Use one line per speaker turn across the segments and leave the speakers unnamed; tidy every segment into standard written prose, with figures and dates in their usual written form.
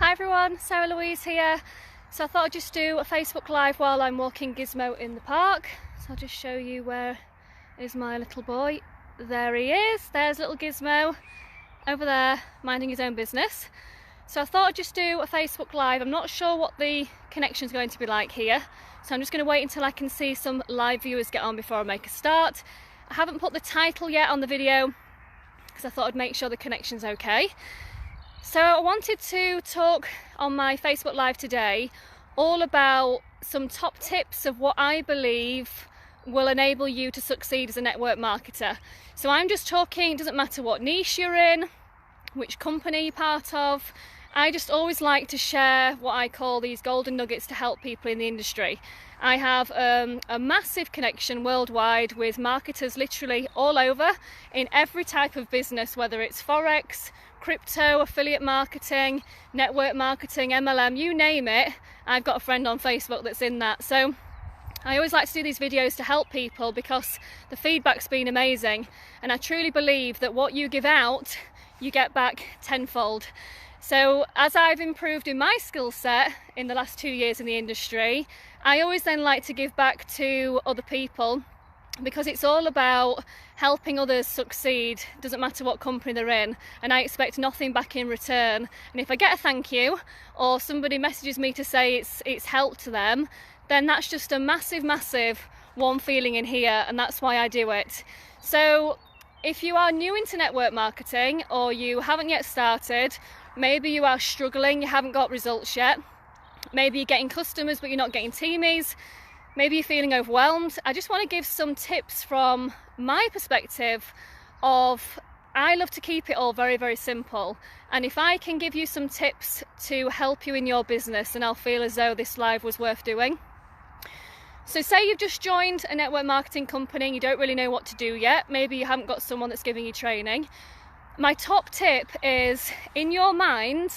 Hi everyone, Sarah Louise here. So I thought I'd just do a Facebook Live while I'm walking Gizmo in the park. So I'll just show you where is my little boy. There he is, there's little Gizmo over there minding his own business. So I thought I'd just do a Facebook Live. I'm not sure what the connection's going to be like here, so I'm just going to wait until I can see some live viewers get on before I make a start. I haven't put the title yet on the video because I thought I'd make sure the connection's okay. So I wanted to talk on my Facebook Live today all about some top tips of what I believe will enable you to succeed as a network marketer. So I'm just talking, it doesn't matter what niche you're in, which company you're part of. I just always like to share what I call these golden nuggets to help people in the industry. I have a massive connection worldwide with marketers literally all over in every type of business, whether it's Forex, crypto, affiliate marketing, network marketing, MLM, you name it. I've got a friend on Facebook that's in that. So I always like to do these videos to help people because the feedback's been amazing, and I truly believe that what you give out, you get back tenfold. So as I've improved in my skill set in the last 2 years in the industry, I always then like to give back to other people, because it's all about helping others succeed. Doesn't matter what company they're in, and I expect nothing back in return. And if I get a thank you, or somebody messages me to say it's helped them, then that's just a massive warm feeling in here, and that's why I do it. So if you are new into network marketing, or you haven't yet started, maybe you are struggling, you haven't got results yet, maybe you're getting customers but you're not getting teamies, maybe you're feeling overwhelmed, I just want to give some tips from my perspective of, I love to keep it all very simple, and if I can give you some tips to help you in your business, then I'll feel as though this live was worth doing. So say you've just joined a network marketing company and you don't really know what to do yet, maybe you haven't got someone that's giving you training. My top tip is, in your mind,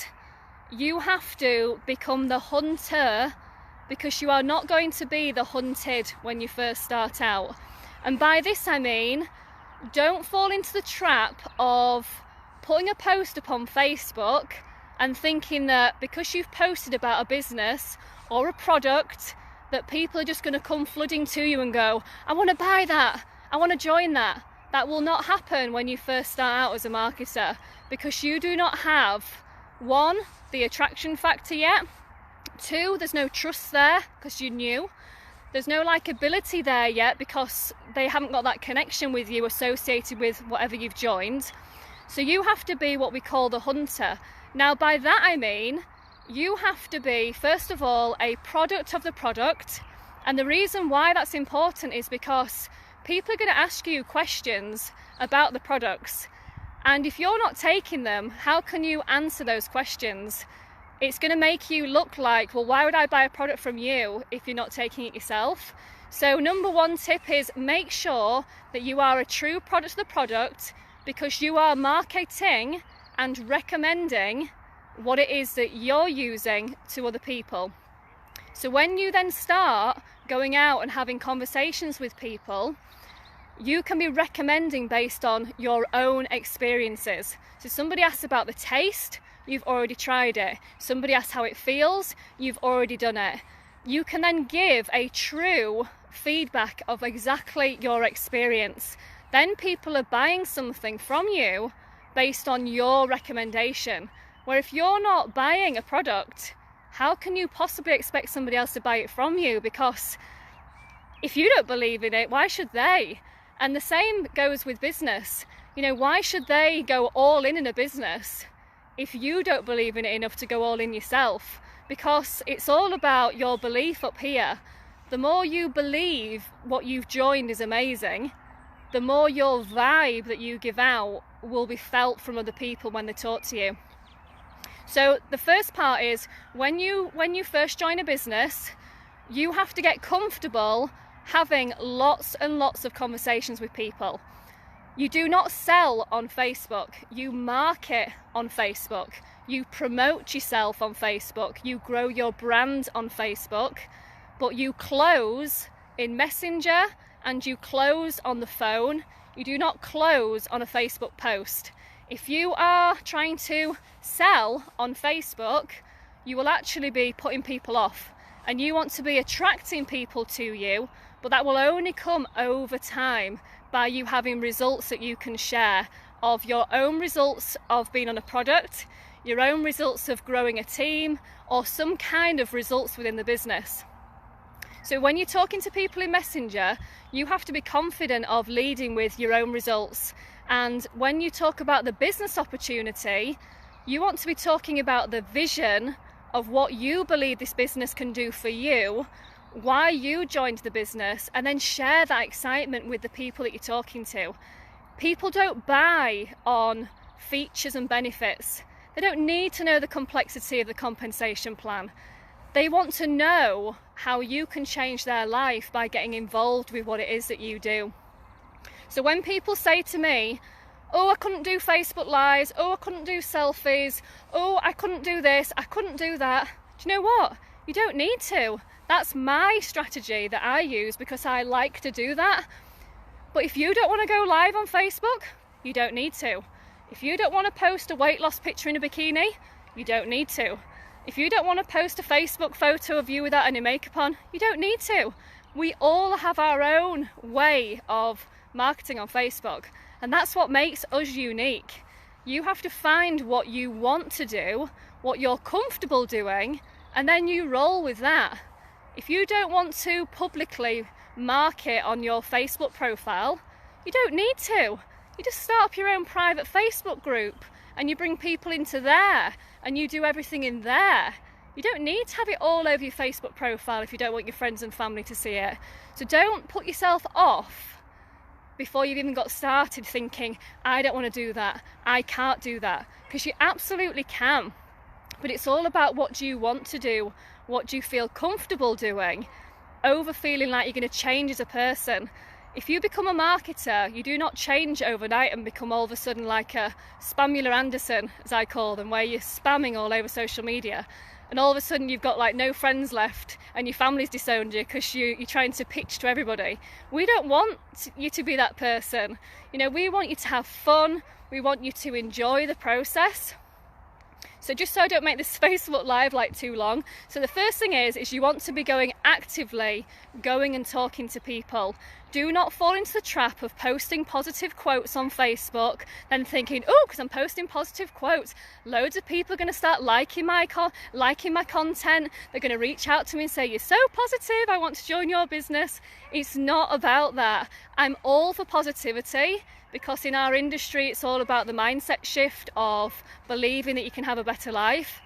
you have to become the hunter, because you are not going to be the hunted when you first start out. And by this I mean, don't fall into the trap of putting a post up on Facebook and thinking that because you've posted about a business or a product, that people are just going to come flooding to you and go, I want to buy that, I want to join that. That will not happen when you first start out as a marketer, because you do not have, one, the attraction factor yet. Two, there's no trust there because you're new. There's no likability there yet because they haven't got that connection with you associated with whatever you've joined. So you have to be what we call the hunter. Now by that I mean, you have to be, first of all, a product of the product. And the reason why that's important is because people are going to ask you questions about the products. And if you're not taking them, how can you answer those questions? It's going to make you look like, well, why would I buy a product from you if you're not taking it yourself? So number one tip is, make sure that you are a true product of the product, because you are marketing and recommending what it is that you're using to other people. So when you then start going out and having conversations with people, you can be recommending based on your own experiences. So somebody asks about the taste, you've already tried it. Somebody asks how it feels, you've already done it. You can then give a true feedback of exactly your experience. Then people are buying something from you based on your recommendation. Where if you're not buying a product, how can you possibly expect somebody else to buy it from you? Because if you don't believe in it, why should they? And the same goes with business. You know, why should they go all in a business if you don't believe in it enough to go all in yourself? Because it's all about your belief up here. The more you believe what you've joined is amazing, the more your vibe that you give out will be felt from other people when they talk to you. So the first part is, when you first join a business, you have to get comfortable having lots and lots of conversations with people. You do not sell on Facebook, you market on Facebook, you promote yourself on Facebook, you grow your brand on Facebook, but you close in Messenger and you close on the phone. You do not close on a Facebook post. If you are trying to sell on Facebook, you will actually be putting people off, and you want to be attracting people to you, but that will only come over time by you having results that you can share, of your own results of being on a product, your own results of growing a team, or some kind of results within the business. So when you're talking to people in Messenger, you have to be confident of leading with your own results. And when you talk about the business opportunity, you want to be talking about the vision of what you believe this business can do for you, why you joined the business, and then share that excitement with the people that you're talking to. People don't buy on features and benefits. They don't need to know the complexity of the compensation plan. They want to know how you can change their life by getting involved with what it is that you do. So when people say to me, oh, I couldn't do Facebook Lives, oh, I couldn't do selfies, oh, I couldn't do this, I couldn't do that, do you know what? You don't need to. That's my strategy that I use because I like to do that. But if you don't want to go live on Facebook, you don't need to. If you don't want to post a weight loss picture in a bikini, you don't need to. If you don't want to post a Facebook photo of you without any makeup on, you don't need to. We all have our own way of marketing on Facebook, and that's what makes us unique. You have to find what you want to do, what you're comfortable doing, and then you roll with that. If you don't want to publicly market on your Facebook profile, you don't need to. You just start up your own private Facebook group and you bring people into there and you do everything in there. You don't need to have it all over your Facebook profile if you don't want your friends and family to see it. So don't put yourself off before you've even got started thinking, I don't want to do that, I can't do that, because you absolutely can. But it's all about what do you want to do, what do you feel comfortable doing, over feeling like you're going to change as a person. If you become a marketer, you do not change overnight and become all of a sudden like a Spamula Anderson, as I call them, where you're spamming all over social media and all of a sudden you've got like no friends left and your family's disowned you because you're trying to pitch to everybody. We don't want you to be that person. You know, we want you to have fun, we want you to enjoy the process. So just so I don't make this Facebook Live like too long, so the first thing is you want to be actively going and talking to people. Do not fall into the trap of posting positive quotes on Facebook, then thinking, oh, because I'm posting positive quotes, loads of people are going to start liking my content. They're going to reach out to me and say, you're so positive, I want to join your business. It's not about that. I'm all for positivity, because in our industry it's all about the mindset shift of believing that you can have a better life.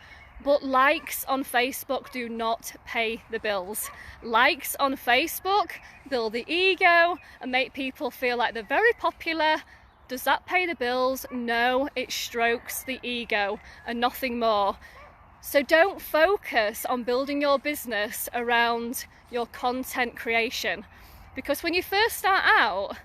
But likes on Facebook do not pay the bills. Likes on Facebook build the ego and make people feel like they're very popular. Does that pay the bills? No, it strokes the ego and nothing more. So don't focus on building your business around your content creation, because when you first start out,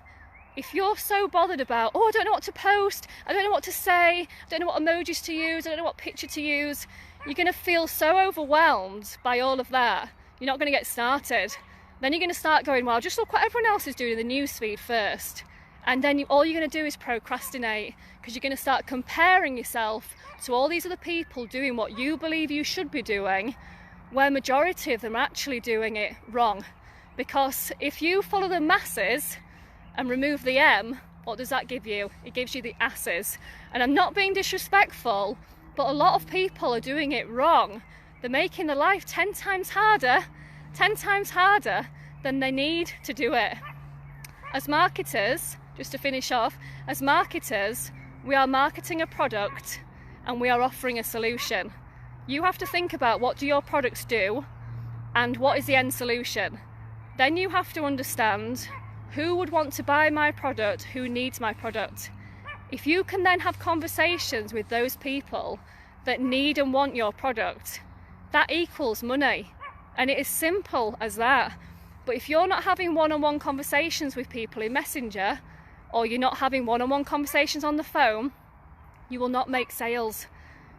if you're so bothered about, oh, I don't know what to post, I don't know what to say, I don't know what emojis to use, I don't know what picture to use, you're going to feel so overwhelmed by all of that, you're not going to get started. Then you're going to start going, well, just look what everyone else is doing in the newsfeed first. And then all you're going to do is procrastinate, because you're going to start comparing yourself to all these other people doing what you believe you should be doing, where majority of them are actually doing it wrong. Because if you follow the masses and remove the M, what does that give you? It gives you the asses. And I'm not being disrespectful, but a lot of people are doing it wrong. They're making their life 10 times harder than they need to do it. As marketers, just to finish off, as marketers, we are marketing a product and we are offering a solution. You have to think about, what do your products do and what is the end solution? Then you have to understand who would want to buy my product, who needs my product. If you can then have conversations with those people that need and want your product, that equals money. And it is simple as that. But if you're not having one-on-one conversations with people in Messenger, or you're not having one-on-one conversations on the phone, you will not make sales.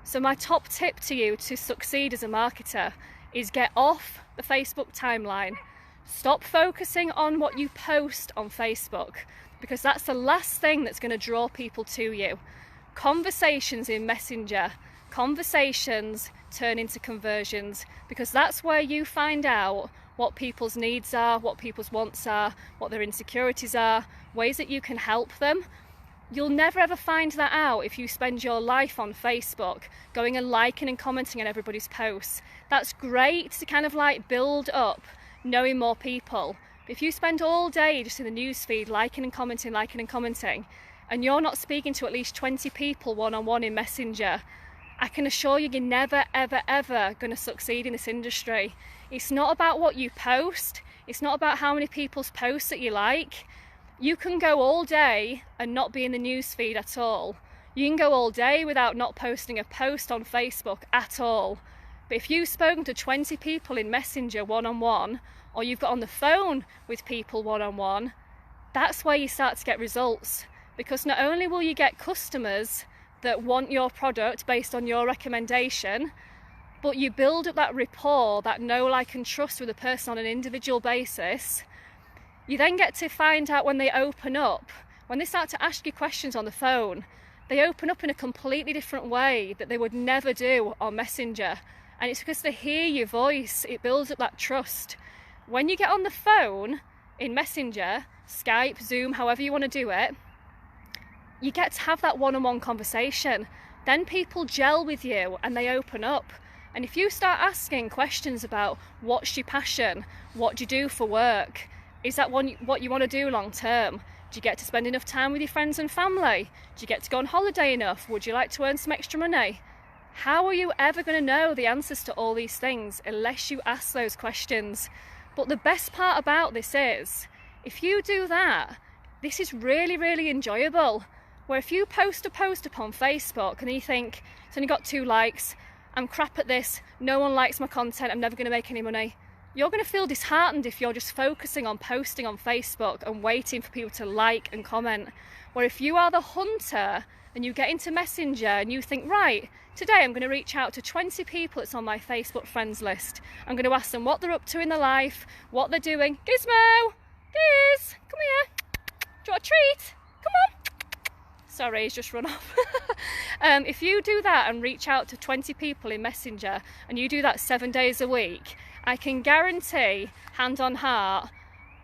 So my top tip to you to succeed as a marketer is get off the Facebook timeline. Stop focusing on what you post on Facebook, because that's the last thing that's going to draw people to you. Conversations in Messenger, Conversations turn into conversions, because that's where you find out what people's needs are, what people's wants are, what their insecurities are, ways that you can help them. You'll never ever find that out if you spend your life on Facebook going and liking and commenting on everybody's posts. That's great to kind of like build up knowing more people. But if you spend all day just in the newsfeed liking and commenting, and you're not speaking to at least 20 people one-on-one in Messenger, I can assure you, you're never, ever, ever going to succeed in this industry. It's not about what you post. It's not about how many people's posts that you like. You can go all day and not be in the newsfeed at all. You can go all day without not posting a post on Facebook at all. But if you've spoken to 20 people in Messenger one-on-one, or you've got on the phone with people one-on-one, that's where you start to get results. Because not only will you get customers that want your product based on your recommendation, but you build up that rapport, that know, like and trust with a person on an individual basis. You then get to find out when they open up, when they start to ask you questions on the phone, they open up in a completely different way that they would never do on Messenger. And it's because they hear your voice, it builds up that trust. When you get on the phone in Messenger, Skype, Zoom, however you want to do it, you get to have that one-on-one conversation. Then people gel with you and they open up. And if you start asking questions about what's your passion, what do you do for work, is that what you want to do long term? Do you get to spend enough time with your friends and family? Do you get to go on holiday enough? Would you like to earn some extra money? How are you ever going to know the answers to all these things unless you ask those questions? But the best part about this is, if you do that, this is really, really enjoyable. Where if you post a post upon Facebook and you think, it's only got 2 likes, I'm crap at this, no one likes my content, I'm never going to make any money. You're going to feel disheartened if you're just focusing on posting on Facebook and waiting for people to like and comment. Where if you are the hunter and you get into Messenger and you think, right, today I'm going to reach out to 20 people that's on my Facebook friends list. I'm going to ask them what they're up to in their life, what they're doing. Gizmo! Giz! Come here! Do you want a treat? Come on! Sorry, he's just run off. If you do that and reach out to 20 people in Messenger and you do that 7 days a week, I can guarantee, hand on heart,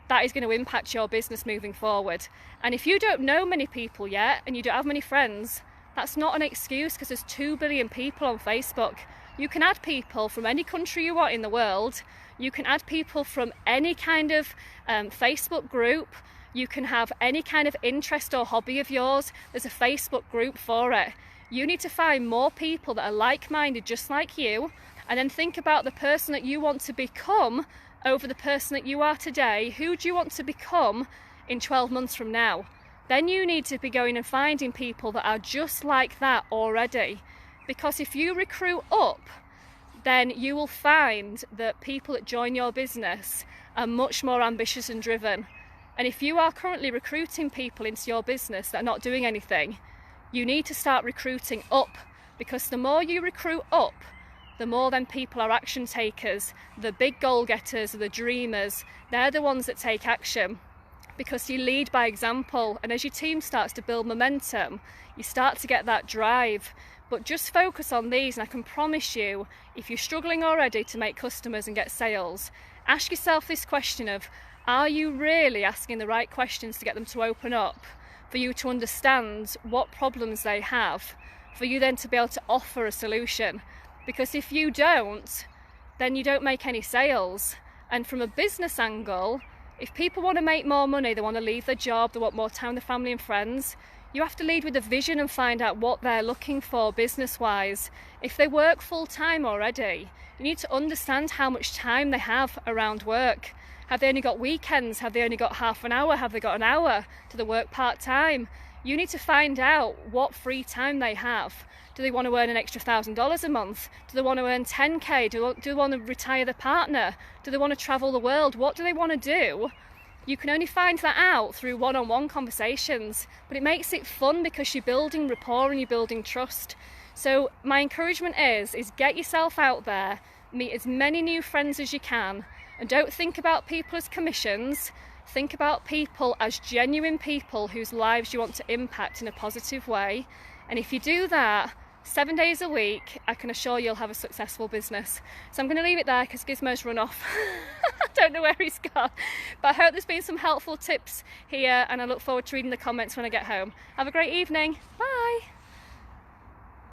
that is going to impact your business moving forward. And if you don't know many people yet and you don't have many friends, that's not an excuse, because there's 2 billion people on Facebook. You can add people from any country you want in the world. You can add people from any kind of Facebook group. You can have any kind of interest or hobby of yours. There's a Facebook group for it. You need to find more people that are like-minded just like you, and then think about the person that you want to become over the person that you are today. Who do you want to become in 12 months from now? Then you need to be going and finding people that are just like that already. Because if you recruit up, then you will find that people that join your business are much more ambitious and driven. And if you are currently recruiting people into your business that are not doing anything, you need to start recruiting up, because the more you recruit up, the more then people are action takers. The big goal getters, the dreamers, they're the ones that take action, because you lead by example. And as your team starts to build momentum, you start to get that drive. But just focus on these, and I can promise you, if you're struggling already to make customers and get sales, ask yourself this question of, are you really asking the right questions to get them to open up, for you to understand what problems they have, for you then to be able to offer a solution? Because if you don't, then you don't make any sales. And from a business angle, if people want to make more money, they want to leave their job, they want more time with their family and friends, you have to lead with a vision and find out what they're looking for business-wise. If they work full-time already, you need to understand how much time they have around work. Have they only got weekends? Have they only got half an hour? Have they got an hour? Do they work part-time? You need to find out what free time they have. Do they want to earn an extra $1,000 a month? Do they want to earn 10k? Do they want to retire their partner? Do they want to travel the world? What do they want to do? You can only find that out through one-on-one conversations, but it makes it fun because you're building rapport and you're building trust. So my encouragement is get yourself out there, meet as many new friends as you can, and don't think about people as commissions. Think about people as genuine people whose lives you want to impact in a positive way. And if you do that, 7 days a week, I can assure you'll have a successful business. So I'm going to leave it there because Gizmo's run off. I don't know where he's gone. But I hope there's been some helpful tips here, and I look forward to reading the comments when I get home. Have a great evening. Bye.